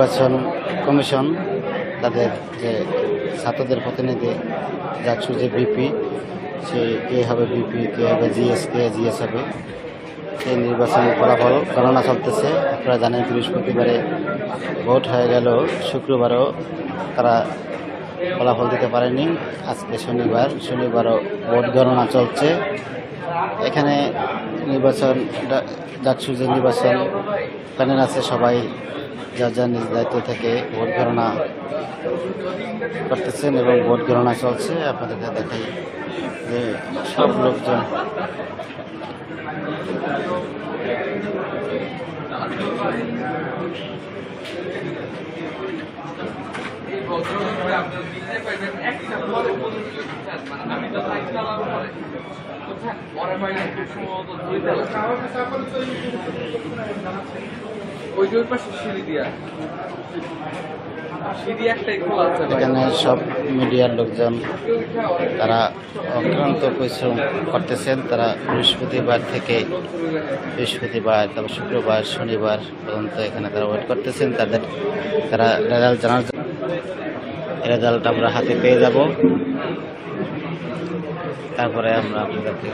নির্বাচন কমিশন তাদের যে ছাত্রদের প্রতিনিধি জাকসু যে বিপি, সে কে হবে বিপি, কে হবে জিএস, কে জিএস হবে, এই নির্বাচনের ফলাফল গণনা চলতেছে। আপনারা জানেন বৃহস্পতিবারে ভোট হয়ে গেল, শুক্রবারও তারা ফলাফল দিতে পারেনি। আজকে শনিবারও ভোট গণনা চলছে। এখানে নির্বাচন জাকসু যে নির্বাচন প্যানেল আছে, সবাই যার যার নিজ দায়িত্ব থেকে ভোট গণনা করতেছেন এবং ভোট গণনা চলছে। আপনাদেরকে দেখাই যে সব লোকজন এখানে সব মিডিয়ার লোকজন তারা অক্লান্ত পরিশ্রম করতেছেন। তারা বৃহস্পতিবার, তারপর শুক্রবার, শনিবার পর্যন্ত এখানে তারা ওয়েট করতেছেন। তারা রেজাল্ট জানার জন্য, রেজাল্ট আমরা হাতে পেয়ে যাব, তারপরে আমরা আপনাদেরকে